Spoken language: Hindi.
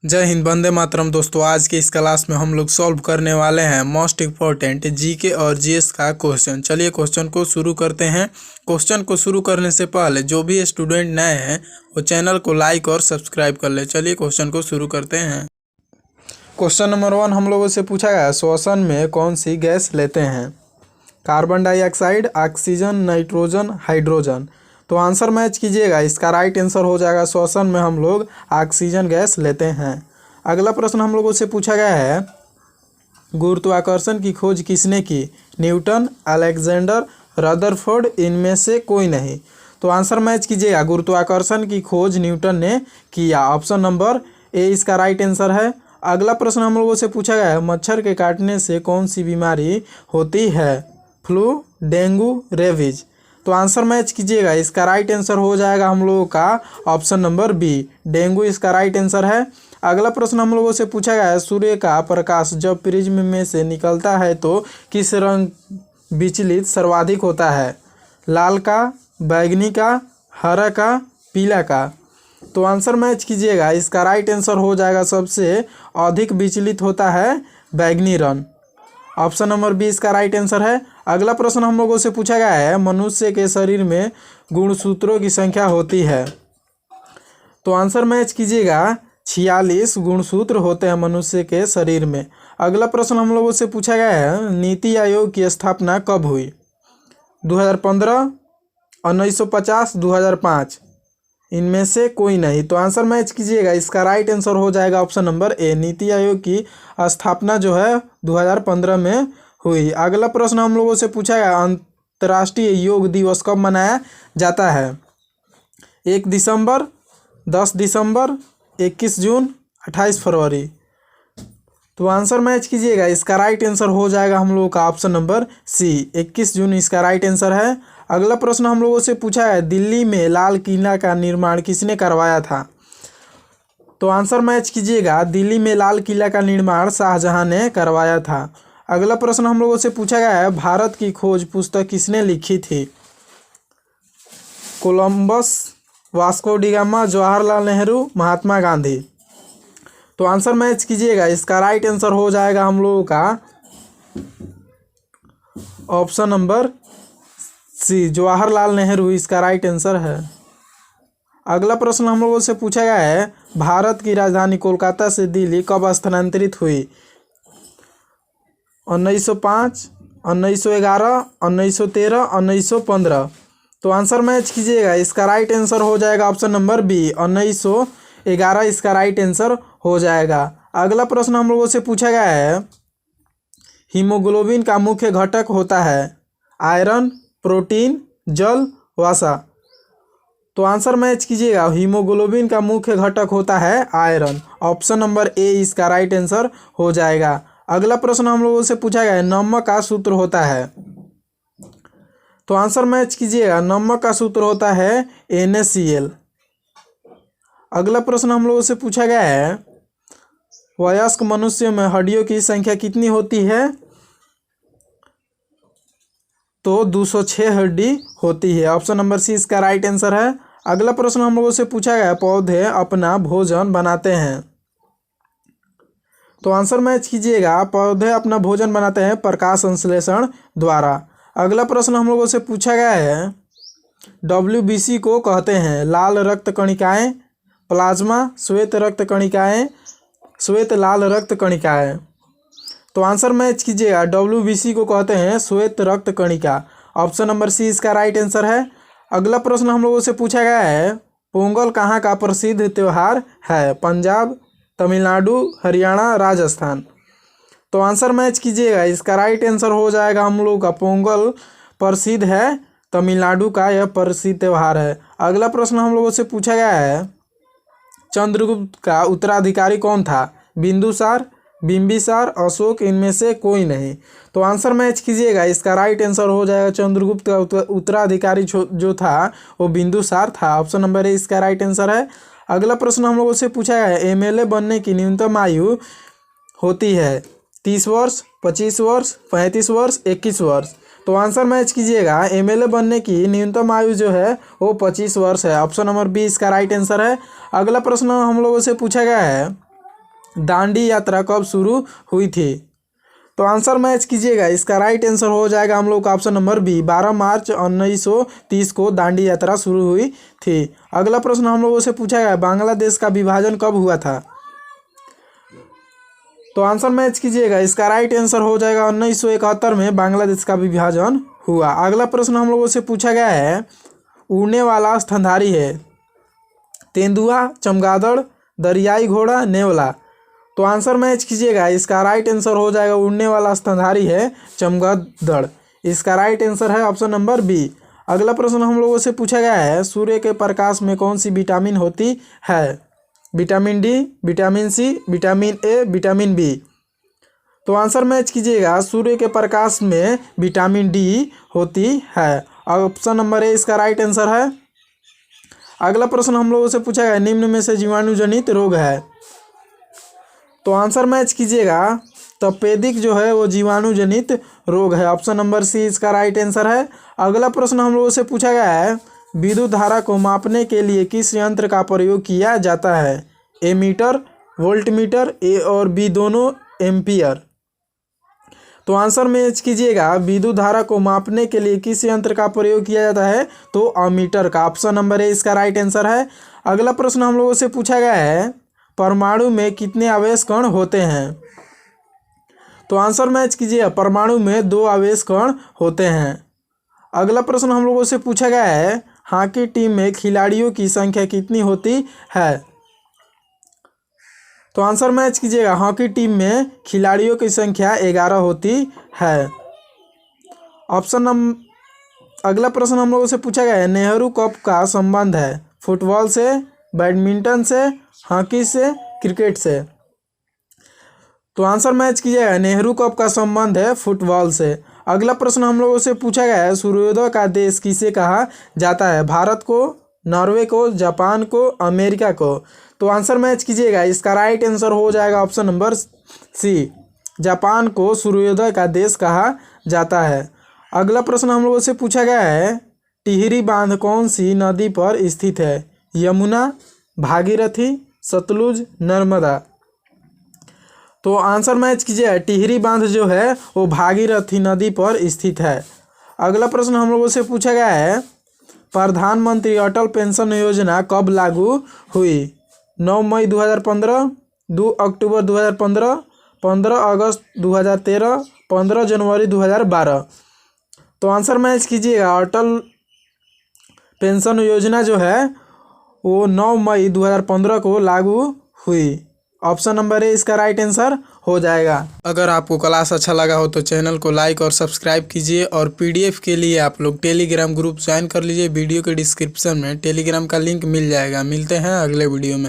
जय हिंद, वंदे मातरम। दोस्तों, आज के इस क्लास में हम लोग सॉल्व करने वाले हैं मोस्ट इम्पोर्टेंट जीके और जीएस का क्वेश्चन। चलिए क्वेश्चन को शुरू करते हैं। क्वेश्चन को शुरू करने से पहले जो भी स्टूडेंट नए हैं वो चैनल को लाइक और सब्सक्राइब कर ले। चलिए क्वेश्चन को शुरू करते हैं। क्वेश्चन नंबर 1 हम लोगों से पूछा गया, श्वसन में कौन सी गैस लेते हैं? Carbon dioxide, oxygen, nitrogen, hydrogen. तो आंसर मैच कीजिएगा। इसका राइट आंसर हो जाएगा श्वसन में हम लोग ऑक्सीजन गैस लेते हैं। अगला प्रश्न हम लोगों से पूछा गया है, गुरुत्वाकर्षण की खोज किसने की? न्यूटन, अलेक्जेंडर, रदरफोर्ड, इनमें से कोई नहीं। तो आंसर मैच कीजिएगा। गुरुत्वाकर्षण की खोज न्यूटन ने किया। ऑप्शन नंबर ए इसका राइट आंसर है। अगला प्रश्न हम लोगों से पूछा गया है, मच्छर के काटने से कौन सी बीमारी होती है? Flu, dengue, rabies. तो आंसर मैच कीजिएगा। इसका राइट आंसर हो जाएगा हम लोगों का ऑप्शन नंबर बी, डेंगू इसका राइट आंसर है। अगला प्रश्न हम लोगों से पूछा गया है, सूर्य का प्रकाश जब प्रिज्म में से निकलता है तो किस रंग विचलित सर्वाधिक होता है? लाल का, बैंगनी का, हरा का, पीला का। तो आंसर मैच कीजिएगा। इसका राइट आंसर हो जाएगा सबसे अधिक विचलित होता है बैंगनी रंग। ऑप्शन नंबर बी इसका राइट आंसर है। अगला प्रश्न हम लोगों से पूछा गया है, मनुष्य के शरीर में गुणसूत्रों की संख्या होती है? तो आंसर मैच कीजिएगा। 46 गुणसूत्र होते हैं मनुष्य के शरीर में। अगला प्रश्न हम लोगों से पूछा गया है, नीति आयोग की स्थापना कब हुई? 2015, 1950, 2005। इनमें से कोई नहीं। तो आंसर मैच कीजिएगा। इसका राइट आंसर हो जाएगा option number A, NITI Aayog की स्थापना जो है 2015 में हुई। अगला प्रश्न हम लोगों से पूछा गया, अंतर्राष्ट्रीय योग दिवस कब मनाया जाता है? 1 दिसंबर, 10 दिसंबर, 21 जून, 28 फरवरी। तो आंसर मैच कीजिएगा। इसका राइट आंसर हो जाएगा हम लोगों का ऑप्शन नंबर सी, 21 जून इसका राइट आंसर है। अगला प्रश्न हम लोगों से पूछा है, दिल्ली में लाल किला का निर्माण किसने करवाया था? तो आंसर मैच कीजिएगा। दिल्ली में लाल किला का निर्माण शाहजहां ने करवाया था। अगला प्रश्न हम लोगों से पूछा गया है, भारत की खोज पुस्तक किसने लिखी थी? Columbus, Vasco da Gama, Jawaharlal Nehru, Mahatma Gandhi. तो आंसर मैच कीजिएगा। इसका राइट आंसर हो जाएगा हम लोगों का option number C, Jawaharlal Nehru इसका राइट आंसर है। अगला प्रश्न हम लोगों से पूछा गया है, भारत की राजधानी कोलकाता से दिल्ली कब स्थानांतरित हुई? 1905, 1911, 1913, 1915। तो आंसर मैच कीजिएगा। इसका राइट आंसर हो जाएगा ऑप्शन नंबर बी, 1911 इसका राइट आंसर हो जाएगा। अगला प्रश्न हम लोगों से पूछा गया है, हीमोग्लोबिन का मुख्य घटक होता है? आयरन, प्रोटीन, जल, वसा। तो आंसर मैच कीजिएगा। हीमोग्लोबिन का मुख्य घटक होता है आयरन। ऑप्शन नंबर ए इसका राइट आंसर हो जाएगा। अगला प्रश्न हम लोगों से पूछा गया है, नमक का सूत्र होता है? तो आंसर मैच कीजिएगा। नमक का सूत्र होता है NaCl। अगला प्रश्न हम लोगों से पूछा गया है, वयस्क मनुष्य में हड्डियों की संख्या कितनी होती है? तो 206 हड्डी होती है। ऑप्शन नंबर सी इसका राइट आंसर है। अगला प्रश्न हम लोगों से पूछा गया, पौधे अपना भोजन बनाते हैं? तो आंसर मैच कीजिएगा। पौधे अपना भोजन बनाते हैं प्रकाश संश्लेषण द्वारा। अगला प्रश्न हम लोगों से पूछा गया है, WBC को कहते हैं? लाल रक्त कणिकाएं, प्लाज्मा, श्वेत रक्त कणिकाएं, श्वेत लाल रक्त कणिकाएं। तो आंसर मैच कीजिएगा। WBC को कहते हैं श्वेत रक्त कणिका। ऑप्शन नंबर सी इसका राइट आंसर है। अगला प्रश्न हम लोगों से पूछा गया है, पोंगल कहाँ का प्रसिद्ध त्यौहार है? पंजाब, तमिलनाडु, हरियाणा, राजस्थान। तो आंसर मैच कीजिएगा। इसका राइट आंसर हो जाएगा हम लोगों का पोंगल प्रसिद्ध है तमिलनाडु का, यह प्रसिद्ध त्यौहार है। अगला प्रश्न हम लोगों से पूछा गया है, चंद्रगुप्त का उत्तराधिकारी कौन था? बिंदुसार, बिंबिसार, अशोक, इनमें से कोई नहीं। तो आंसर मैच कीजिएगा। इसका राइट आंसर हो जाएगा, चंद्रगुप्त का उत्तराधिकारी जो था वो बिंदुसार था। ऑप्शन नंबर ए इसका राइट आंसर है। अगला प्रश्न हम लोगों से पूछा गया है, MLA बनने की न्यूनतम आयु होती है? 30 वर्ष, 25 वर्ष, 35 वर्ष, 21 वर्ष। तो आंसर मैच कीजिएगा। MLA बनने की न्यूनतम आयु जो है वो 25 वर्ष है। ऑप्शन नंबर बी इसका राइट आंसर है। अगला प्रश्न हम लोगों से पूछा गया है, दांडी यात्रा कब शुरू हुई थी? तो आंसर मैच कीजिएगा। इसका राइट आंसर हो जाएगा हम लोग का ऑप्शन नंबर बी, 12 मार्च 1930 को दांडी यात्रा शुरू हुई थी। अगला प्रश्न हम लोगों से पूछा गया, बांग्लादेश का विभाजन कब हुआ था? तो आंसर मैच कीजिएगा। इसका राइट आंसर हो जाएगा 1971 में बांग्लादेश का विभाजन हुआ। अगला प्रश्न हम लोगों से पूछा गया है, उड़ने वाला स्तनधारी है? तेंदुआ, चमगादड़, दरियाई घोड़ा, नेवला। तो आंसर मैच कीजिएगा। इसका राइट आंसर हो जाएगा, उड़ने वाला स्तनधारी है चमगादड़। इसका राइट आंसर है ऑप्शन नंबर बी। अगला प्रश्न हम लोगों से पूछा गया है, सूर्य के प्रकाश में कौन सी विटामिन होती है? Vitamin D, vitamin C, vitamin A, vitamin B. तो आंसर मैच कीजिएगा। सूर्य के प्रकाश में विटामिन डी होती है। ऑप्शन नंबर ए इसका राइट आंसर है। अगला प्रश्न हम लोगों से पूछा गया, निम्न में से जीवाणु जनित रोग है? तो आंसर मैच कीजिएगा। तपेदिक जो है वो जीवाणु जनित रोग है। ऑप्शन नंबर सी इसका राइट आंसर है। अगला प्रश्न हम लोगों से पूछा गया है, विद्युत धारा को मापने के लिए किस यंत्र का प्रयोग किया जाता है? एमीटर, वोल्टमीटर, ए और बी दोनों, एम्पियर। तो आंसर मैच कीजिएगा। विद्युत धारा को मापने के लिए किस यंत्र का प्रयोग किया जाता है? तो अमीटर का। ऑप्शन नंबर ए इसका राइट आंसर है। अगला प्रश्न हम लोगों से पूछा गया है, परमाणु में कितने आवेश कण होते हैं? तो आंसर मैच कीजिए। परमाणु में 2 आवेश कण होते हैं। अगला प्रश्न हम लोगों से पूछा गया है, हॉकी टीम में खिलाड़ियों की संख्या कितनी होती है? तो आंसर मैच कीजिएगा। हॉकी टीम में खिलाड़ियों की संख्या 11 होती है। अगला प्रश्न हम लोगों से पूछा गया है, नेहरू कप का संबंध है फुटबॉल से, बैडमिंटन से, हॉकी से, क्रिकेट से? तो आंसर मैच कीजिएगा। नेहरू कप का संबंध है फुटबॉल से। अगला प्रश्न हम लोगों से पूछा गया है, सूर्योदय का देश किसे कहा जाता है? भारत को, नॉर्वे को, जापान को, अमेरिका को? तो आंसर मैच कीजिएगा। इसका राइट आंसर हो जाएगा ऑप्शन नंबर सी, जापान को सूर्योदय का देश कहा जाता है। अगला प्रश्न हम लोगों से पूछा गया है, टिहरी बांध कौन सी नदी पर स्थित है? यमुना, भागीरथी, सतलुज, नर्मदा? तो आंसर मैच कीजिए। टिहरी बांध जो है वो भागीरथी नदी पर स्थित है। अगला प्रश्न हम लोगों से पूछा गया है, प्रधानमंत्री अटल पेंशन योजना कब लागू हुई? 9 मई 2015, 2 अक्टूबर 2015, 15 अगस्त 2013, 15 जनवरी 2012? तो आंसर मैच कीजिएगा। अटल पेंशन योजना जो है वो 9 मई 2015 को लागू हुई। ऑप्शन नंबर ए इसका राइट आंसर हो जाएगा। अगर आपको क्लास अच्छा लगा हो तो चैनल को लाइक और सब्सक्राइब कीजिए और पीडीएफ के लिए आप लोग टेलीग्राम ग्रुप ज्वाइन कर लीजिए। वीडियो के डिस्क्रिप्शन में टेलीग्राम का लिंक मिल जाएगा। मिलते हैं अगले वीडियो में।